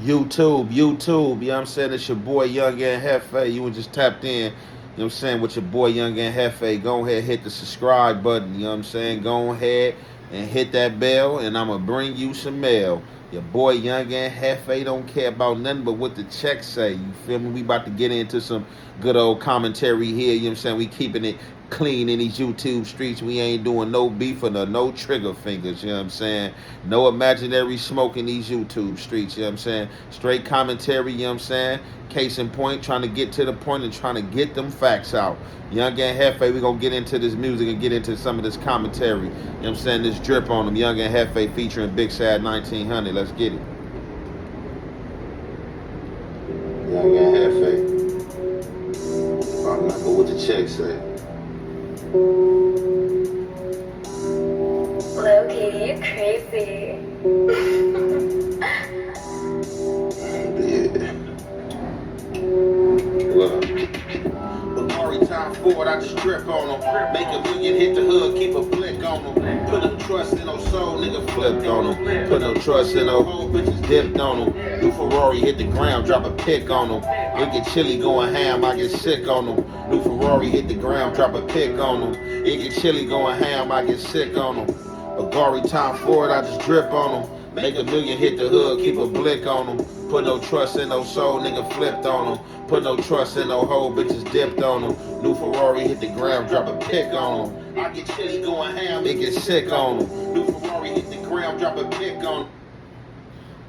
YouTube, you know what I'm saying? It's your boy Young and Jefe. You were just tapped in, you know what I'm saying, with your boy Young and Jefe. Go ahead, hit the subscribe button, you know what I'm saying? Go ahead and hit that bell, and I'm going to bring you some mail. Your boy Young and Jefe don't care about nothing but what the check say. You feel me? We about to get into some good old commentary here, you know what I'm saying? We keeping it clean in these YouTube streets. We ain't doing no beef or no trigger fingers, you know what I'm saying? No imaginary smoke in these YouTube streets, you know what I'm saying? Straight commentary, you know what I'm saying? Case in point, trying to get to the point and trying to get them facts out. Young and Jefe, we gonna get into this music and get into some of this commentary. You know what I'm saying? This drip on them. Young and Jefe featuring Big Sad 1900. Let's get it. Young and Jefe. I'm not going what the check say. Low-key, you crazy. Time forward, I just drip on them. Make a million, hit the hood, keep a flick on them. Put no trust in no soul, nigga flipped on them. Put no trust in no whole bitches dipped on them. New Ferrari hit the ground, drop a pick on them. It get chilly going ham, I get sick on them. New Ferrari hit the ground, drop a pick on them. It get chilly going ham, I get sick on them. Agari time forward, I just drip on them. Make a million, hit the hood, keep a blick on them. Put no trust in no soul, nigga flipped on them. Put no trust in no hoe, bitches dipped on them. New Ferrari hit the ground, drop a pick on them. I get chilly going ham, it get sick on them. New Ferrari hit the ground, drop a pick on them.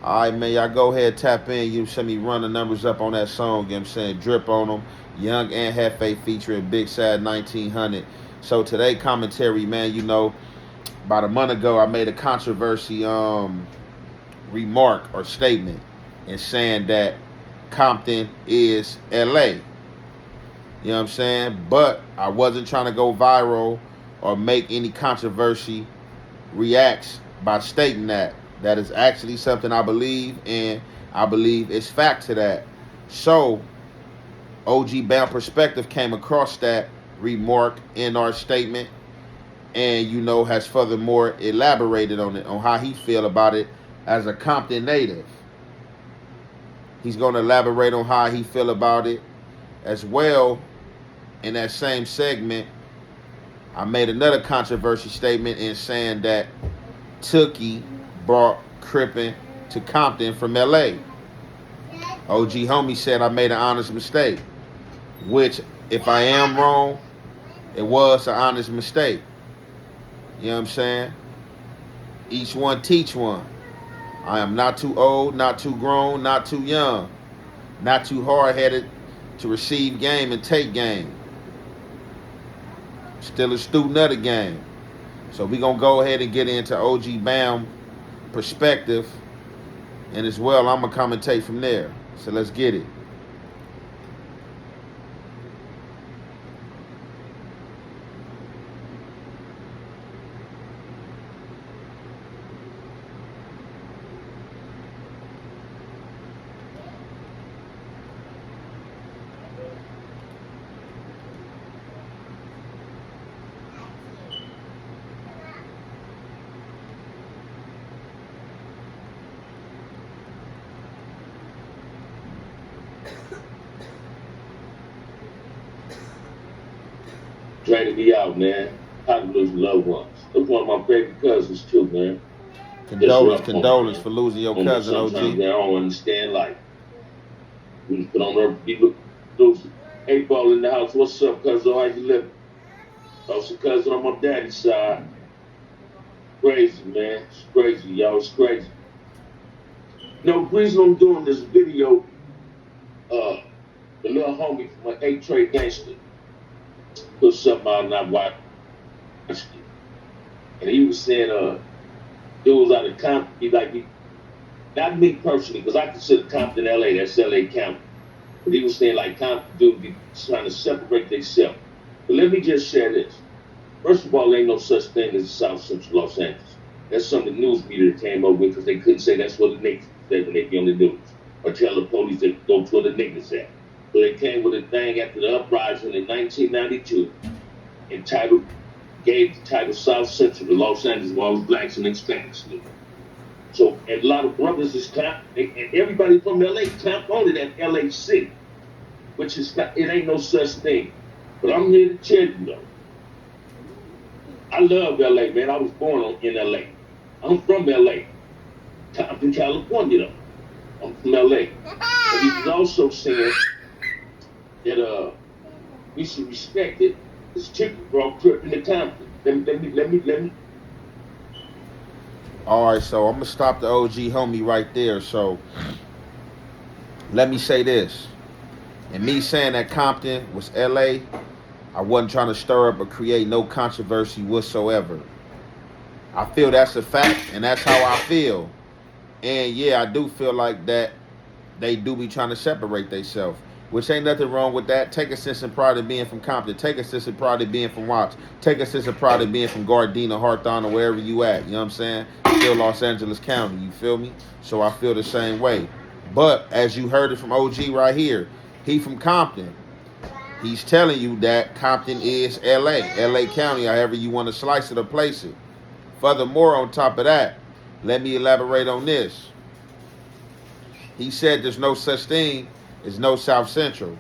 Alright, man, y'all go ahead, tap in. You send me run the numbers up on that song, you know what I'm saying? Drip on them. Young and Jefe featuring Big Sad 1900. So today commentary, man, you know, about a month ago, I made a controversy remark or statement in saying that Compton is LA. You know what I'm saying? But I wasn't trying to go viral or make any controversy reacts by stating that. That is actually something I believe, and I believe it's fact to that. So, OG Bound Perspective came across that remark in our statement, and you know has furthermore elaborated on it, on how he feel about it as a Compton native. He's going to elaborate on how he feel about it as well. In that same segment, I made another controversy statement in saying that Tookie brought Crippin to Compton from LA. OG homie said I made an honest mistake, which if I am wrong, it was an honest mistake. You know what I'm saying? Each one teach one. I am not too old, not too grown, not too young, not too hard-headed to receive game and take game. Still a student of the game. So we're going to go ahead and get into OG Bound Perspective, and as well, I'm going to commentate from there. So let's get it. Draining me out, man. How to lose loved ones. That's one of my favorite cousins too, man. Condolence for losing your cousin, sometimes, OG. man, I don't understand life. We just put on there, people lose 8-ball in the house. What's up, cousin? How you living? Also, cousin on my daddy's side. Crazy, man. It's crazy, y'all. It's crazy. You know, the reason I'm doing this video, the little homie from my 8 Trade Gangster put something out and I watched it. And he was saying, dudes out of Compton, not me personally, because I consider Compton LA, that's LA County. But he was saying like Compton dudes be trying to separate themselves. But let me just share this. First of all, there ain't no such thing as South Central Los Angeles. That's something the news media came up with because they couldn't say that's what the niggas said when they be on the news. Or tell the police they go to where the niggas at. So they came with a thing after the uprising in 1992 entitled, gave the title South Central to Los Angeles where all the blacks and Hispanics live. So and a lot of brothers is clap, and everybody from LA clap on it at LA City, which is not, it ain't no such thing. But I'm here to tell you though, I love LA, man. I was born in LA. I'm from LA, Compton, California though. I'm from LA. But he was also saying that we should respect it. This chicken brought Crip in the Compton. Let me. All right, so I'm gonna stop the OG homie right there. So let me say this. And me saying that Compton was LA, I wasn't trying to stir up or create no controversy whatsoever. I feel that's a fact, and that's how I feel. And yeah, I do feel like that they do be trying to separate themselves, which ain't nothing wrong with that. Take a sense of pride in being from Compton. Take a sense of pride in being from Watts. Take a sense of pride in being from Gardena, Hawthorne, or wherever you at. You know what I'm saying? Still Los Angeles County. You feel me? So I feel the same way. But as you heard it from OG right here, he from Compton. He's telling you that Compton is LA. LA County, however you want to slice it or place it. Furthermore, on top of that, let me elaborate on this. He said there's no such thing as no South Central.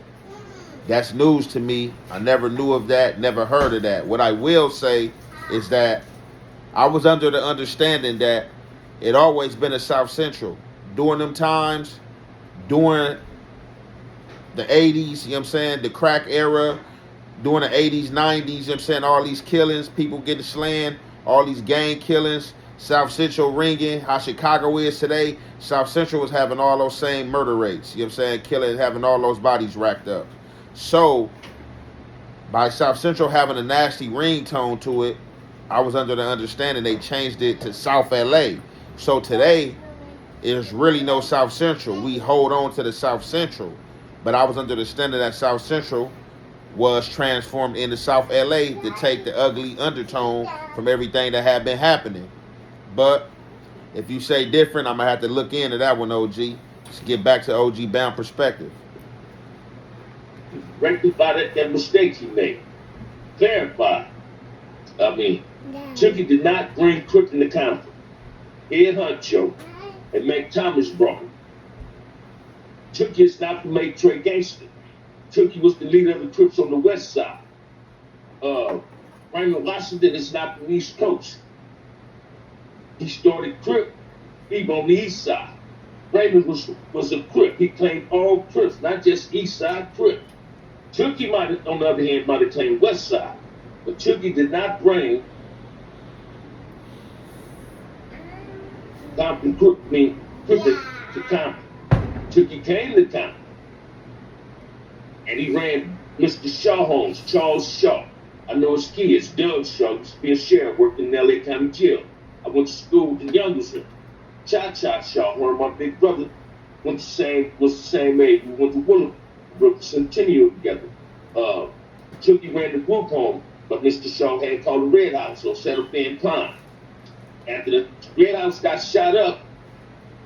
That's news to me. I never knew of that, never heard of that. What I will say is that I was under the understanding that it always been a South Central. During them times, during the 80s, you know what I'm saying, the crack era, during the 80s, 90s, you know what I'm saying, all these killings, people getting slaying, all these gang killings, South Central ringing, how Chicago is today, South Central was having all those same murder rates, you know what I'm saying, killing, having all those bodies racked up. So, by South Central having a nasty ringtone to it, I was under the understanding they changed it to South LA. So today, there's really no South Central. We hold on to the South Central. But I was under the understanding that South Central was transformed into South LA to take the ugly undertone from everything that had been happening. But if you say different, I'm going to have to look into that one, OG. Let's get back to OG Bound perspective. Rectify that mistake he made. Clarify. I mean, Tookie did not bring Crip in the Compton. Ed Huncho and Mac Thomas brought him. Tookie is not from Trey Gangster. Tookie was the leader of the Crips on the West Side. Raymond Washington is not from the East Coast. He started Crip, he on the East Side. Raymond was a Crip. He claimed all Crips, not just East Side Crip. Tookie on the other hand, might have claimed West Side. But Tookie did not bring Compton Crip to Compton. Tookie came to Compton. And he ran Mr. Shaw homes, Charles Shaw. I know his kids, Doug Shaw, used to be a sheriff, worked in the LA County Jail. I went to school with the youngest one. Cha-Cha Shaw, one of my big brothers, was the same age. We went to Willowbrook Centennial together. Tookie ran the group home, but Mr. Shaw had called the Red House or set up there in Pine. After the Red House got shot up,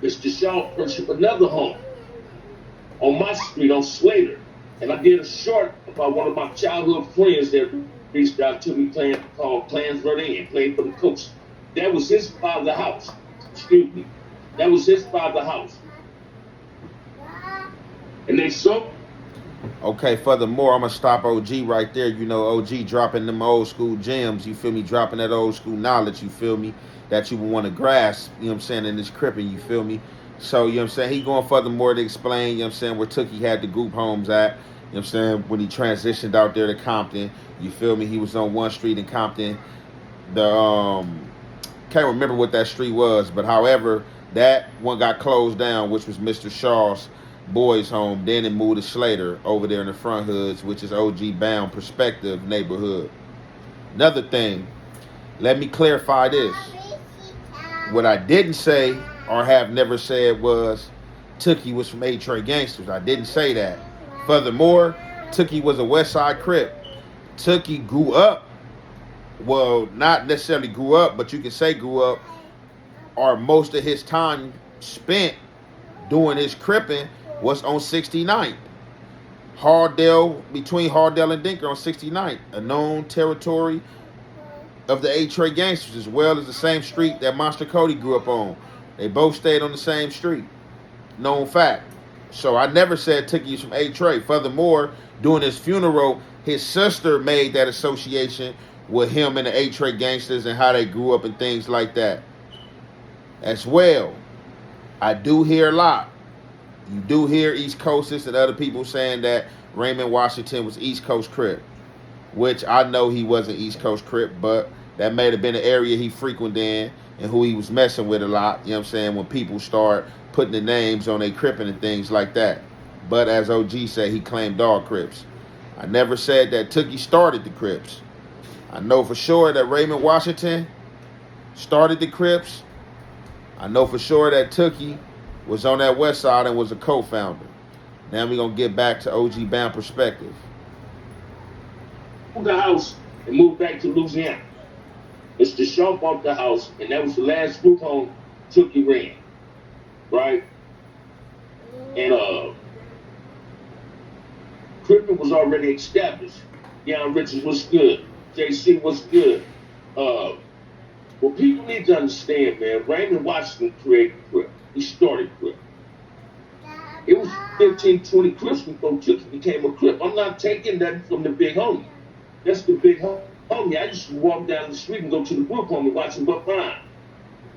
Mr. Shaw purchased another home on my street on Slater. And I did a short about one of my childhood friends that reached out to me called Plans Verdun, played for the Coast. That was his father's house. Excuse me. That was his father's house. And they sold. Okay, furthermore, I'm going to stop OG right there. You know, OG dropping them old school gems, you feel me? Dropping that old school knowledge, you feel me? That you would want to grasp, you know what I'm saying, in this cripping, you feel me? So, you know what I'm saying, he going furthermore to explain, you know what I'm saying, where Tookie had the group homes at, you know what I'm saying, when he transitioned out there to Compton, you feel me? He was on one street in Compton. Can't remember what that street was, but however, that one got closed down, which was Mr. Shaw's boys' home. Then it moved to Slater over there in the front hoods, which is OG Bound Prospective neighborhood. Another thing, let me clarify this. What I didn't say or have never said was Tookie was from Trey Gangsters. I didn't say that. Furthermore, Tookie was a West Side Crip. Tookie grew up, well, not necessarily grew up, but you can say grew up, or most of his time spent doing his cripping was on 69th. Hardell, between Hardell and Dinker on 69th, a known territory of the Trey Gangsters, as well as the same street that Monster Cody grew up on. They both stayed on the same street. Known fact. So I never said Tookie was from A Trey. Furthermore, during his funeral, his sister made that association with him and the A Trey gangsters and how they grew up and things like that. As well, I do hear a lot. You do hear East Coasters and other people saying that Raymond Washington was East Coast Crip, which I know he wasn't East Coast Crip, but that may have been the area he frequented in and who he was messing with a lot, you know what I'm saying, when people start putting the names on their Crippin' and things like that. But as OG said, he claimed all Crips. I never said that Tookie started the Crips. I know for sure that Raymond Washington started the Crips. I know for sure that Tookie was on that west side and was a co-founder. Now we're going to get back to OG Bound Perspective. The house and moved back to Louisiana. Mr. Shaw bought the house, and that was the last group home Tookie ran, right? And Crippin was already established. Young Richards was good. JC was good. What people need to understand, man, Raymond Washington created Crip. He started Crip. It was 15, 20 Crips before Tookie became a Crip. I'm not taking that from the big homie. That's the big homie. I used to walk down the street and go to the group home and watch him go fine.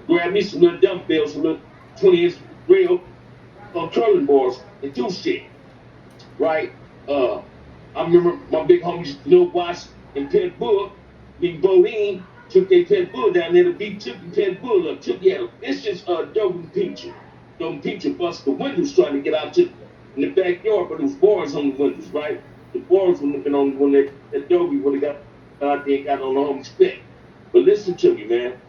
Grab me some little dumbbells, some little 20-inch rail curling boards and do shit. Right? I remember my big homies, Lil Watts and Pet Bull, Big Bodine, took their Pet Bull down there to beat Tookie Pet Bull up. Tookie had a vicious Dogan Peacher. Dogan Peacher bust the windows trying to get out to in the backyard, but there was bars on the windows, right? The bars wouldn't have been on when that Dogan would have got out there and got on the homie's back. But listen to me, man.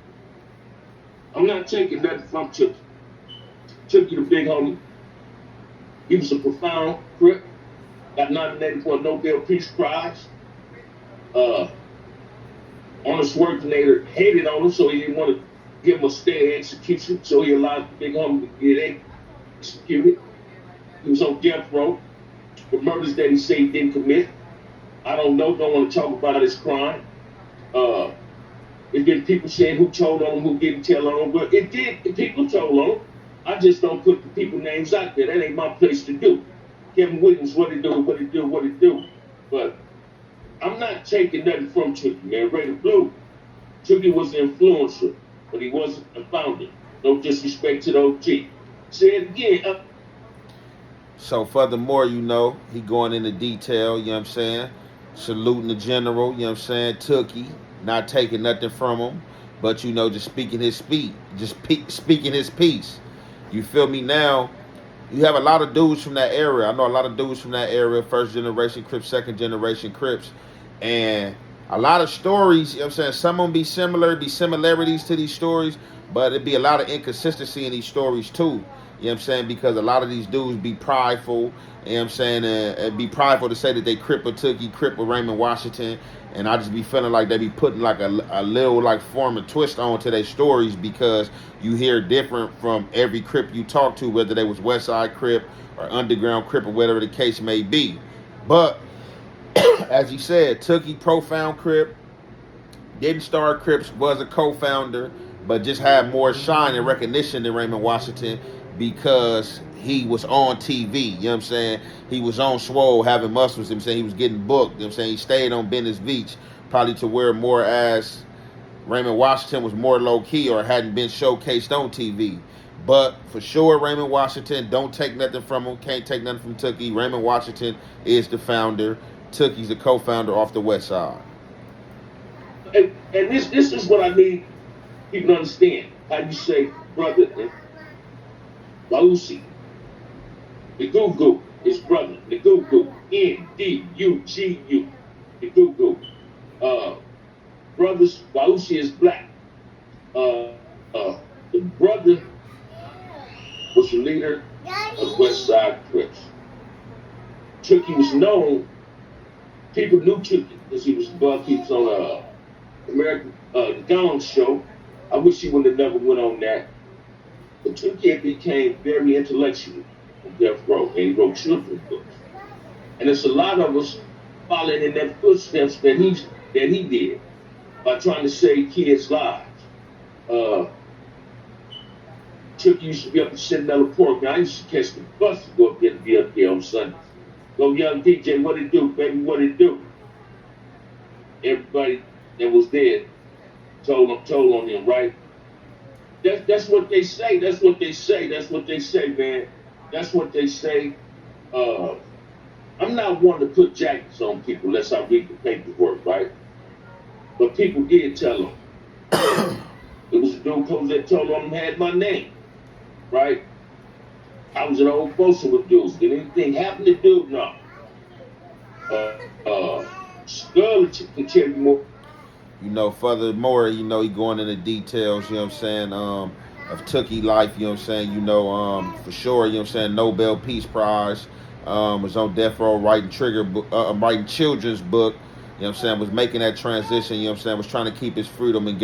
I'm not taking nothing from Tookie. Tookie, the big homie, he was a profound Crip. Got nominated for a Nobel Peace Prize. Honest Schwarzenegger hated on him, so he didn't want to give him a stay of execution, so he allowed the big homie to get executed. He was on death row for murders that he said he didn't commit. I don't know, don't want to talk about his crime. It been people saying who told on him, who didn't tell on him, but it did, people told on him. I just don't put the people names out there. That ain't my place to do. Kevin Williams, what it do. But I'm not taking nothing from Tookie, man. Ray the Blue, Tookie was the influencer, but he wasn't a founder. No disrespect to the OG. Say it again. So furthermore, you know, he going into detail, you know what I'm saying? Saluting the general, you know what I'm saying? Tookie, not taking nothing from him, but, you know, just speaking his speech, speaking his piece. You feel me? Now, you have a lot of dudes from that area. I know a lot of dudes from that area, first generation Crips, second generation Crips. And a lot of stories, you know what I'm saying? Some of them be similar, be similarities to these stories, but it'd be a lot of inconsistency in these stories too. You know what I'm saying? Because a lot of these dudes be prideful, you know what I'm saying? And be prideful to say that they Crip with Tookie, Crip with Raymond Washington. And I just be feeling like they be putting like a little like form and twist on to their stories because you hear different from every Crip you talk to, whether they was Westside Crip or Underground Crip or whatever the case may be. But as he said, Tookie, profound Crip, didn't start Crips, was a co-founder, but just had more shine and recognition than Raymond Washington because he was on TV, you know what I'm saying? He was on Swole having muscles, you know what I'm saying? He was getting booked, you know what I'm saying? He stayed on Venice Beach, probably to where more as Raymond Washington was more low-key or hadn't been showcased on TV. But for sure, Raymond Washington, don't take nothing from him, can't take nothing from Tookie. Raymond Washington is the founder. Tookie's the co-founder off the west side. And this is what I need people to understand. How you say brother and Bausi. The Goo-Goo is brother. The Goo-Goo. N-D-U-G-U. The Goo-Goo. Brothers, Bausi is black. The brother was the leader of West Side Crips. Tookie was known. People knew Tookie because he was buck. He was on American Gong show. I wish he would have never went on that. But Tookie became very intellectual on death row, and he wrote children's books. And there's a lot of us following in that footsteps that he did by trying to save kids' lives. Tookie used to be up in Centinela Park. Now I used to catch the bus to go up there and be up there on Sunday. Go, young DJ, what it do, baby, what it do? Everybody that was there told on him, right? That's what they say. That's what they say. That's what they say, man. That's what they say. I'm not one to put jackets on people unless I read the paperwork, right? But people did tell him. It was a dude that told him had my name, right? I was an old person with dudes. Did anything happen to dude? No. Skull can tell you more. You know, furthermore, you know, he going into details, you know what I'm saying, of Tookie life, you know what I'm saying, you know, for sure, you know what I'm saying, Nobel Peace Prize, was on death row writing writing children's book, you know what I'm saying, was making that transition, you know what I'm saying, was trying to keep his freedom and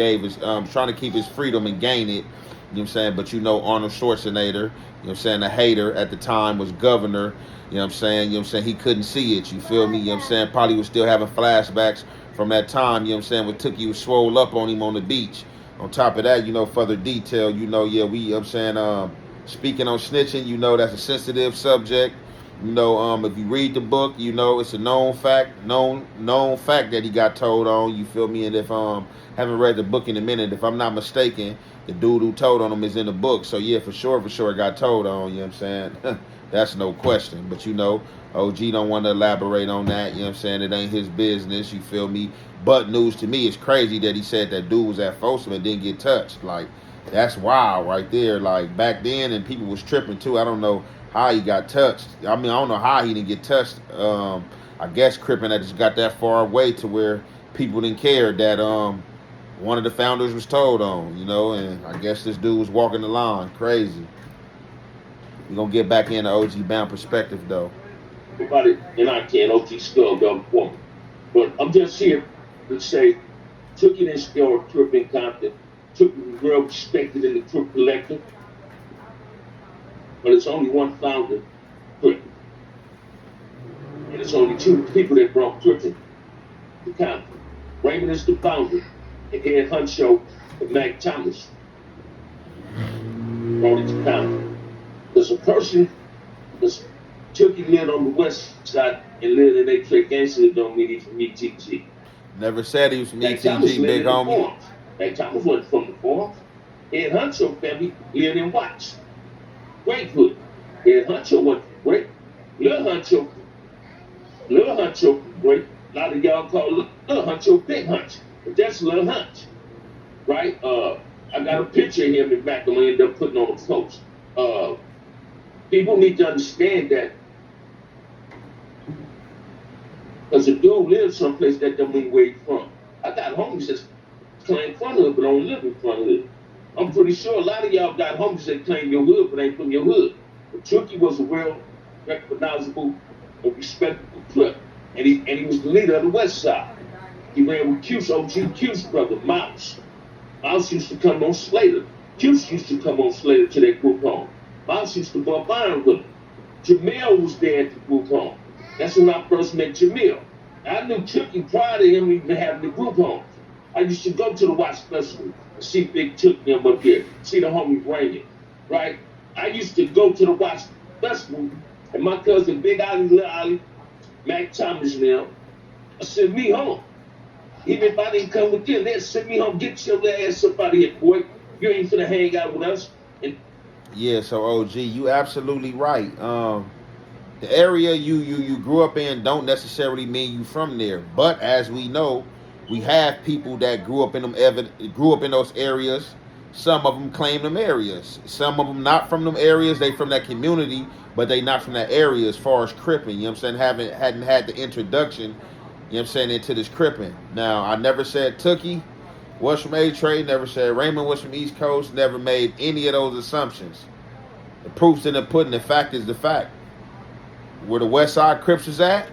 trying to keep his freedom and gain it, you know what I'm saying, but you know, Arnold Schwarzenegger, you know what I'm saying, a hater at the time was governor, you know what I'm saying, he couldn't see it, you feel me, you know what I'm saying, probably was still having flashbacks from that time, you know what I'm saying, when Tookie was swole up on him on the beach. On top of that, you know, further detail, you know, yeah, we, you know what I'm saying, speaking on snitching, you know, that's a sensitive subject. You know, if you read the book, you know, it's a known fact that he got told on, you feel me? And if, haven't read the book in a minute, if I'm not mistaken, the dude who told on him is in the book. So yeah, for sure, it got told on, you know what I'm saying? That's no question. But you know, OG don't want to elaborate on that, you know what I'm saying? It ain't his business, you feel me? But news to me, it's crazy that he said that dude was at Folsom and didn't get touched. Like, that's wild right there. Like, back then, and people was tripping too. I don't know how he got touched. I mean, I don't know how he didn't get touched. I guess Crippin' that just got that far away to where people didn't care that one of the founders was told on, you know, and I guess this dude was walking the line. Crazy. We're going to get back into OG Bound perspective, though. About it, and I can't. OG Skull done for me. But I'm just here to say, Tookie and Skull Crip in Compton. Tookie was real respected in the Crip collective. But it's only one founder, Crip. And it's only two people that brought Crip to Compton. Raymond is the founder, and Head Huncho and Mac Thomas brought it to Compton. There's a person that's Tookie lived on the west side and lived in a trade gangster don't mean he's from ETG. Never said he was from ETG, big homie. Mac Thomas wasn't from the farms. Head Huncho family lived in Watts. Greatwood. Head Huncho wasn't great. Little Huncho great. A lot of y'all call Little Huncho Big Hunch. But that's Little Hunch. Right? I got a picture of him and Mac I'm gonna end up putting on a post. People need to understand that because a dude lives someplace that don't mean where he's from. I got homies that claim front hood but don't live in front hood. I'm pretty sure a lot of y'all got homies that claim your hood but ain't from your hood. But Tookie was a real recognizable and respectable Crip. And he was the leader of the West Side. He ran with Q's, OG Q's brother, Mouse. Mouse used to come on Slater. Q's used to come on Slater to their group home. Mouse used to bump iron with him. Jamil was there at the group home. That's when I first met Jamil. I knew Tookie prior to him even having the group home. I used to go to the Watch Festival and see Big Tookie up there, see the homie Raymond, right? I used to go to the Watch Festival and my cousin Big Ollie, Lil Ollie, Mac Thomas now, send me home. Even if I didn't come with them, they'd send me home, get your ass up out of here, boy. You ain't finna hang out with us. And yeah, so OG, you absolutely right. The area you grew up in don't necessarily mean you from there, but as we know, we have people that grew up in those areas. Some of them claim them areas. Some of them not from them areas. They from that community, but they not from that area as far as Crippin'. You know what I'm saying? Hadn't had the introduction, you know what I'm saying, into this Crippin'. Now, I never said Tookie was from A-Trade, never said Raymond was from East Coast, never made any of those assumptions. The proof's in the pudding. The fact is the fact. Where the West Side Crips is at,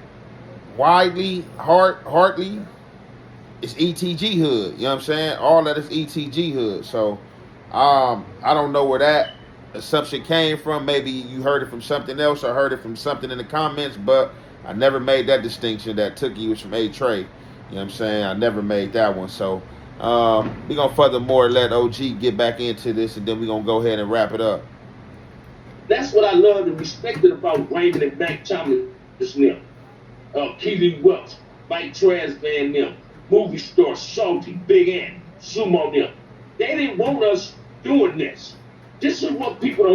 Widely, Hartley, it's ETG hood. You know what I'm saying? All that is ETG hood. So, I don't know where that assumption came from. Maybe you heard it from something else or heard it from something in the comments, but I never made that distinction that Tookie was from A-Trade. You know what I'm saying? I never made that one. So, We're gonna furthermore let OG get back into this, and then we're gonna go ahead and wrap it up. That's what I loved and respected about Raymond and Mac Thomas them. Keely Welch, Mike Trans Van them, Movie Star, Salty, Big Ant, Sumo them. They didn't want us doing this. This is what people don't